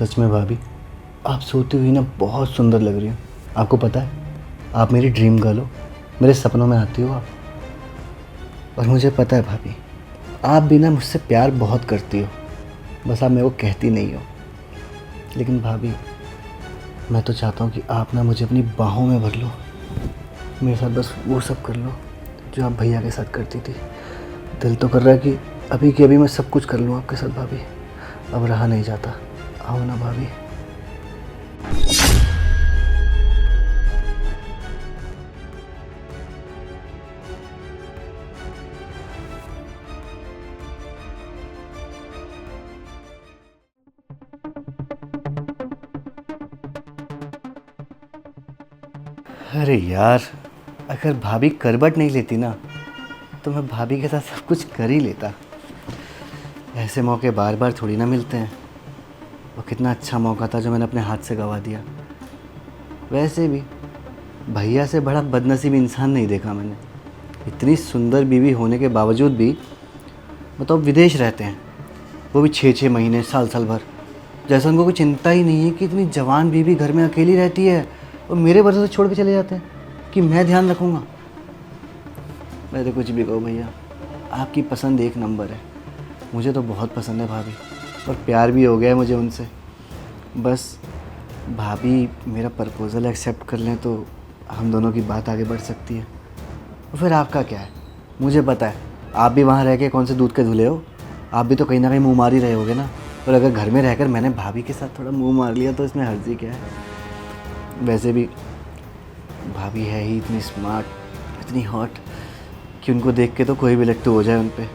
सच में भाभी, आप सोती हुई ना बहुत सुंदर लग रही हो। आपको पता है, आप मेरी ड्रीम गर्ल हो, मेरे सपनों में आती हो आप। और मुझे पता है भाभी, आप भी ना मुझसे प्यार बहुत करती हो, बस आप मेरे को कहती नहीं हो। लेकिन भाभी, मैं तो चाहता हूँ कि आप ना मुझे अपनी बाहों में भर लो, मेरे साथ बस वो सब कर लो जो आप भैया के साथ करती थी। दिल तो कर रहा है कि अभी के अभी मैं सब कुछ कर लूँ आपके साथ भाभी। अब रहा नहीं जाता, आओ ना भाभी। अरे यार, अगर भाभी करवट नहीं लेती ना तो मैं भाभी के साथ सब कुछ कर ही लेता। ऐसे मौके बार बार थोड़ी ना मिलते हैं। वो कितना अच्छा मौका था जो मैंने अपने हाथ से गंवा दिया। वैसे भी भैया से बड़ा बदनसीब इंसान नहीं देखा मैंने। इतनी सुंदर बीवी होने के बावजूद भी मतलब विदेश रहते हैं, वो भी 6-6 महीने, साल साल भर। जैसे उनको कोई चिंता ही नहीं है कि इतनी जवान बीवी घर में अकेली रहती है और मेरे भरोसे छोड़ के चले जाते हैं कि मैं ध्यान रखूँगा। मैं तो कुछ भी कहूँ भैया, आपकी पसंद एक नंबर है। मुझे तो बहुत पसंद है भाभी, और प्यार भी हो गया है मुझे उनसे। बस भाभी मेरा प्रपोज़ल एक्सेप्ट कर लें तो हम दोनों की बात आगे बढ़ सकती है। और फिर आपका क्या है, मुझे पता है आप भी वहाँ रह के कौन से दूध के धुले हो। आप भी तो कहीं ना कहीं मुँह मार ही रहे होगे ना। और अगर घर में रहकर मैंने भाभी के साथ थोड़ा मुँह मार लिया तो इसमें हर्जी क्या है। वैसे भी भाभी है ही इतनी स्मार्ट, इतनी हॉट कि उनको देख के तो कोई भी लट्टू हो जाए उन पे।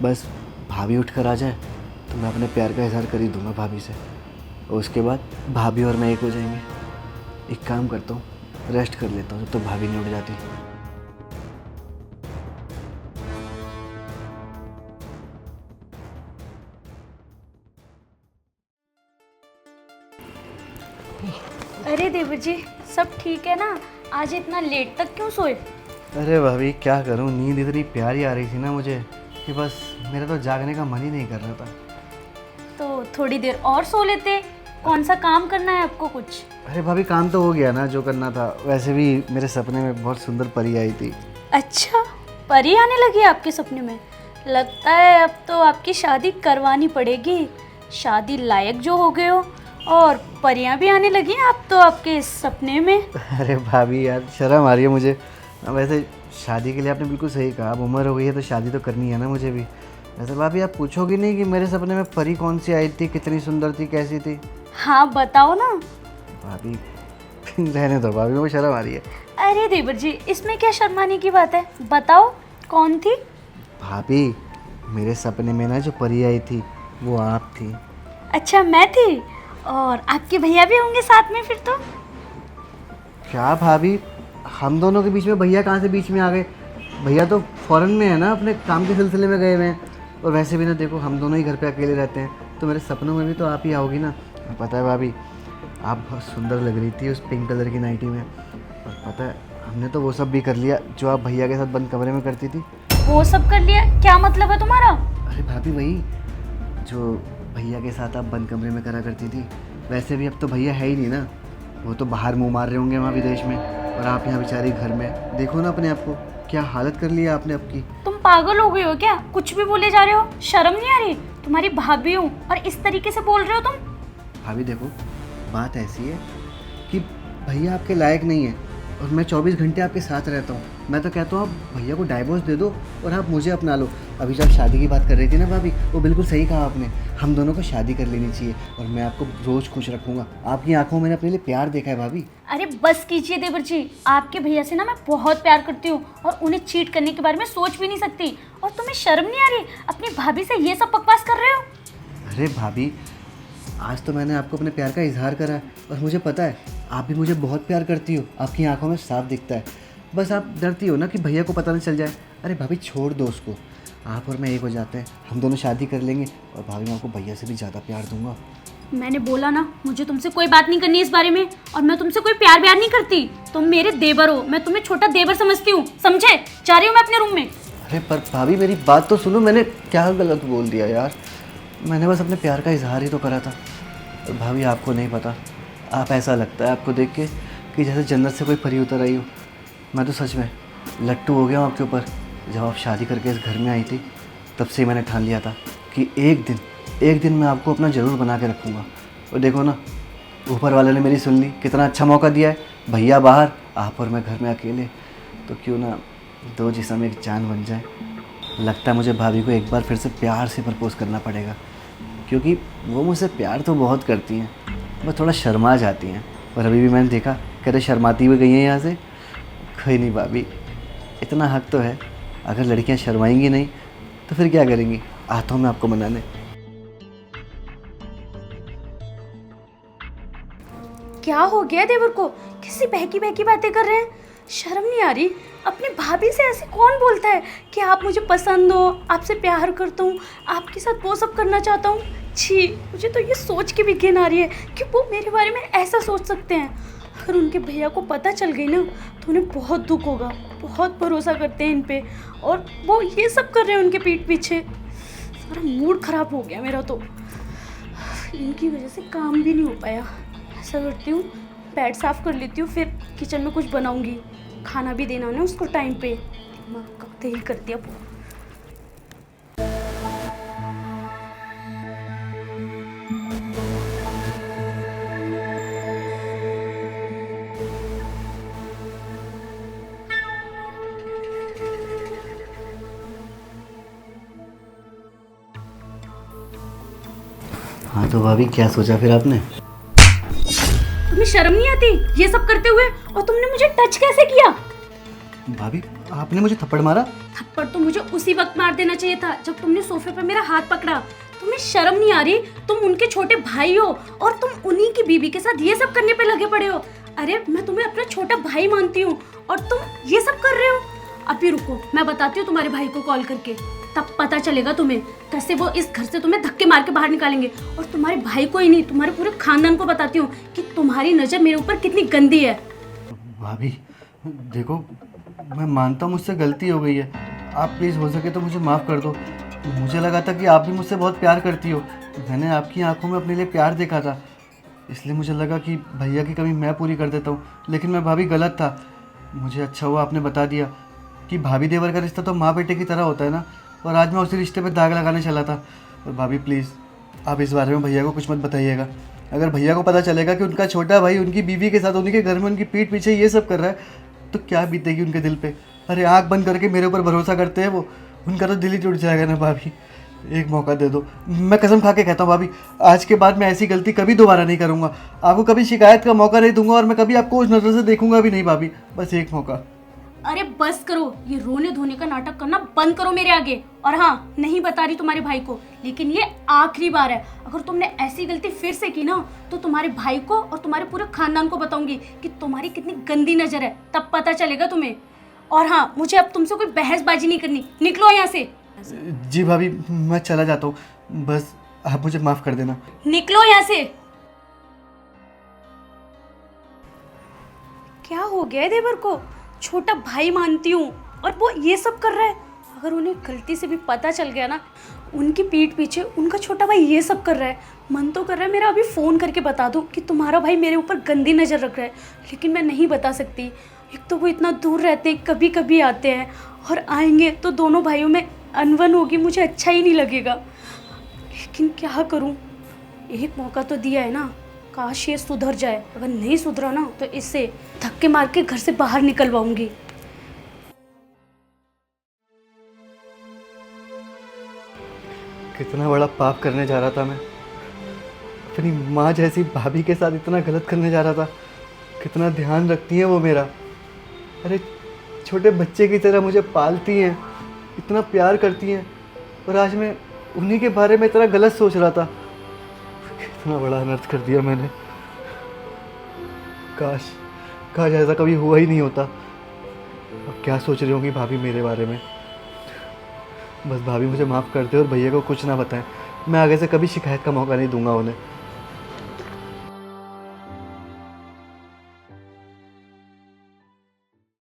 बस भाभी उठ कर आ जाए तो मैं अपने प्यार का इजहार कर ही दूँगा भाभी से, और उसके बाद भाभी और मैं एक हो जाएंगे। एक काम करता हूँ, रेस्ट कर लेता हूँ जब तक भाभी नहीं उठ जाती। अरे देवर जी, सब ठीक है ना? आज इतना लेट तक क्यों सोए? अरे भाभी क्या करूँ, नींद इतनी प्यारी आ रही थी ना मुझे कि बस मेरा तो जागने का मन ही नहीं कर रहा था। तो थोड़ी देर और सो लेते। कौन सा काम करना है आपको कुछ? अरे भाभी काम तो हो गया ना जो करना था। वैसे भी मेरे सपने में बहुत सुंदर परी आई थी। अच्छा, परी आने लगी आपके सपने में? लगता है अब तो आपकी शादी करवानी पड़ेगी। शादी लायक जो हो गए हो, और परियां भी आने लगी हैं आप तो आपके सपने में। अरे भाभी यार, शर्म आ रही है मुझे। वैसे शादी के लिए आपने बिल्कुल सही कहा, अब उम्र हो गई है तो शादी तो करनी है ना मुझे भी। वैसे भाभी आप पूछोगी नहीं कि मेरे सपने में परी कौन सी आई थी, कितनी सुंदर थी, कैसी थी? हाँ बताओ ना। भाभी रहने दो भाभी, मुझे शर्म आ रही है। अरे देवर जी, इसमें क्या शर्माने की बात है, बताओ कौन थी? भाभी मेरे सपने में ना जो परी आई थी वो आप थी। अच्छा, मैं थी? और आपके भैया भी होंगे साथ में फिर तो? क्या भाभी, हम दोनों के बीच में भैया कहाँ से बीच में आ गए? भैया तो फॉरेन में है ना, अपने काम के सिलसिले में गए हुए हैं। और वैसे भी ना देखो, हम दोनों ही घर पे अकेले रहते हैं, तो मेरे सपनों में भी तो आप ही आओगी ना। पता है भाभी, आप बहुत सुंदर लग रही थी उस पिंक कलर की नाइटी में। और पता है, हमने तो वो सब भी कर लिया जो आप भैया के साथ बंद कमरे में करती थी। वो सब कर लिया? क्या मतलब है तुम्हारा? अरे भाभी वही जो भैया के साथ आप बंद कमरे में करा करती थी। वैसे भी अब तो भैया है ही नहीं ना, वो तो बाहर मुंह मार रहे होंगे वहाँ विदेश में, और आप यहाँ बेचारी घर में। देखो ना अपने आप को, क्या हालत कर ली है आपने आपकी। तुम पागल हो गए हो क्या? कुछ भी बोले जा रहे हो, शर्म नहीं आ रही? तुम्हारी भाभी हूँ और इस तरीके से बोल रहे हो तुम? भाभी देखो, बात ऐसी है कि भैया आपके लायक नहीं है, और मैं 24 घंटे आपके साथ रहता हूँ। मैं तो कहता हूँ आप भैया को डाइवोर्स दे दो और आप मुझे अपना लो। अभी जब शादी की बात कर रही थी ना भाभी, वो बिल्कुल सही कहा आपने। हम दोनों को शादी कर लेनी चाहिए, और मैं आपको रोज़ खुश रखूँगा। आपकी आंखों में मैंने अपने लिए प्यार देखा है भाभी। अरे बस कीजिए देवर जी, आपके भैया से ना मैं बहुत प्यार करती हूँ और उन्हें चीट करने के बारे में सोच भी नहीं सकती। और तुम्हें शर्म नहीं आ रही? अपनी भाभी से ये सब बकवास कर रहे हो? अरे भाभी, आज तो मैंने आपको अपने प्यार का इजहार करा है, और मुझे पता है आप भी मुझे बहुत प्यार करती हो। आपकी आंखों में साफ दिखता है। बस आप डरती हो ना कि भैया को पता नहीं चल जाए। अरे भाभी छोड़ दो उसको, आप और मैं एक हो जाते हैं, हम दोनों शादी कर लेंगे, और भाभी मैं आपको भैया से भी ज़्यादा प्यार दूंगा। मैंने बोला ना, मुझे तुमसे कोई बात नहीं करनी इस बारे में, और मैं तुमसे कोई प्यार व्यार नहीं करती। तुम मेरे देवर हो, मैं तुम्हें छोटा देवर समझती हूँ, समझे? जा रही हूँ मैं अपने रूम में। अरे पर भाभी मेरी बात तो सुनो, मैंने क्या गलत बोल दिया यार? मैंने बस अपने प्यार का इजहार ही तो करा था। भाभी आपको नहीं पता, आप ऐसा लगता है आपको देख के कि जैसे जन्नत से कोई परी उतर आई हो। मैं तो सच में लट्टू हो गया हूँ आपके ऊपर। जब आप शादी करके इस घर में आई थी तब से ही मैंने ठान लिया था कि एक दिन मैं आपको अपना ज़रूर बना के रखूँगा। और देखो ना, ऊपर वाले ने मेरी सुन ली, कितना अच्छा मौका दिया है। भैया बाहर, आप और मैं घर में अकेले, तो क्यों ना दो जिस्म एक जान बन जाए। लगता है मुझे भाभी को एक बार फिर से प्यार से प्रपोज़ करना पड़ेगा, क्योंकि वो मुझसे प्यार तो बहुत करती हैं, बस थोड़ा शर्मा जाती हैं। और अभी भी मैंने देखा कहते शर्माती हुई गई हैं यहाँ से। कोई नहीं भाभी, इतना हक तो है, अगर लड़कियाँ शर्माएंगी नहीं तो फिर क्या करेंगी। आता हूँ मैं आपको मनाने। क्या हो गया देवर को? किसी बहकी बहकी बातें कर रहे हैं? शर्म नहीं आ रही? अपनी भाभी से ऐसे कौन बोलता है कि आप मुझे पसंद हो, आपसे प्यार करता हूँ, आपके साथ वो सब करना चाहता हूँ। छी, मुझे तो ये सोच के भी घिन आ रही है कि वो मेरे बारे में ऐसा सोच सकते हैं। अगर उनके भैया को पता चल गई ना तो उन्हें बहुत दुख होगा। बहुत भरोसा करते हैं इन पे और वो ये सब कर रहे हैं उनके पीठ पीछे। सारा मूड खराब हो गया मेरा तो। इनकी वजह से काम भी नहीं हो पाया। ऐसा करती हूँ, बेड साफ़ कर लेती हूँ, फिर किचन में कुछ बनाऊंगी। खाना भी देना ना उसको टाइम पे। दिमाग का तेल कर दिया। हाँ तो भाभी क्या सोचा फिर आपने? तुम्हें शर्म नहीं आती ये सब करते हुए? और तुमने मुझे टच कैसे किया? भाभी आपने मुझे थप्पड़ मारा? थप्पड़ तो मुझे उसी वक्त मार देना चाहिए था जब तुमने सोफे पर मेरा हाथ पकड़ा। तुम्हें शर्म नहीं आ रही? तुम उनके छोटे भाई हो और तुम उन्हीं की बीवी के साथ ये सब करने पे लगे पड़े हो। अरे मैं तुम्हें अपना छोटा भाई मानती हूँ और तुम ये सब कर रहे हो। अभी रुको, मैं बताती हूँ तुम्हारे भाई को कॉल करके, तब पता चलेगा तुम्हें कैसे वो इस घर से तुम्हें धक्के मार के बाहर निकालेंगे। और तुम्हारे भाई को ही नहीं, तुम्हारे पूरे खानदान को बताती हूँ कि तुम्हारी नजर मेरे ऊपर कितनी गंदी है। भाभी देखो, मैं मानता हूँ मुझसे गलती हो गई है, आप प्लीज़ हो सके तो मुझे माफ़ कर दो। मुझे लगा था कि आप भी मुझसे बहुत प्यार करती हो। मैंने आपकी आंखों में अपने लिए प्यार देखा था, इसलिए मुझे लगा कि भैया की कमी मैं पूरी कर देता हूँ। लेकिन मैं भाभी गलत था। मुझे अच्छा हुआ आपने बता दिया कि भाभी देवर का रिश्ता तो माँ बेटे की तरह होता है ना। और आज मैं उसी रिश्ते पे दाग लगाने चला था। और भाभी प्लीज़ आप इस बारे में भैया को कुछ मत बताइएगा। अगर भैया को पता चलेगा कि उनका छोटा भाई उनकी बीवी के साथ उन्हीं के घर में उनकी पीठ पीछे ये सब कर रहा है तो क्या बीतेगी उनके दिल पे। अरे आंख बंद करके मेरे ऊपर भरोसा करते हैं वो, उनका तो दिल ही टूट जाएगा ना। भाभी एक मौका दे दो, मैं कसम खा के कहता हूँ भाभी, आज के बाद मैं ऐसी गलती कभी दोबारा नहीं करूँगा। आपको कभी शिकायत का मौका नहीं दूंगा और मैं कभी आपको उस नज़र से देखूंगा भी नहीं भाभी, बस एक मौका। अरे बस करो, ये रोने धोने का नाटक करना बंद करो मेरे आगे। और हाँ, नहीं बता रही तुम्हारे भाई को, लेकिन ये आखिरी बार है। अगर तुमने ऐसी गलती फिर से की ना तो तुम्हारे भाई को और तुम्हारे पूरे खानदान को बताऊंगी कि तुम्हारी कितनी गंदी नजर है, तब पता चलेगा तुम्हें। और हाँ, मुझे अब तुमसे कोई बहसबाजी नहीं करनी, निकलो यहाँ से। जी भाभी मैं चला जाता हूँ, बस आप मुझे माफ़ कर देना। निकलो यहाँ से। क्या हो गया है देवर को? छोटा भाई मानती हूँ और वो ये सब कर रहा है। अगर उन्हें गलती से भी पता चल गया ना, उनकी पीठ पीछे उनका छोटा भाई ये सब कर रहा है, मन तो कर रहा है मेरा अभी फ़ोन करके बता दूँ कि तुम्हारा भाई मेरे ऊपर गंदी नज़र रख रहा है, लेकिन मैं नहीं बता सकती। एक तो वो इतना दूर रहते हैं, कभी कभी आते हैं, और आएंगे तो दोनों भाइयों में अनबन होगी, मुझे अच्छा ही नहीं लगेगा। लेकिन क्या करूँ, एक मौका तो दिया है ना, काश ये सुधर जाए। अगर नहीं सुधरा ना तो इससे धक्के मार के घर से बाहर निकलवाऊंगी। कितना बड़ा पाप करने जा रहा था मैं, अपनी माँ जैसी भाभी के साथ इतना गलत करने जा रहा था। कितना ध्यान रखती हैं वो मेरा, अरे छोटे बच्चे की तरह मुझे पालती हैं, इतना प्यार करती हैं, और आज मैं उन्हीं के बारे में इतना गलत सोच रहा था। कितना बड़ा अनर्थ कर दिया मैंने। काश काश ऐसा कभी हुआ ही नहीं होता। अब क्या सोच रही होंगी भाभी मेरे बारे में। बस भाभी मुझे माफ़ कर दे और भैया को कुछ ना बताएं, मैं आगे से कभी शिकायत का मौका नहीं दूंगा उन्हें।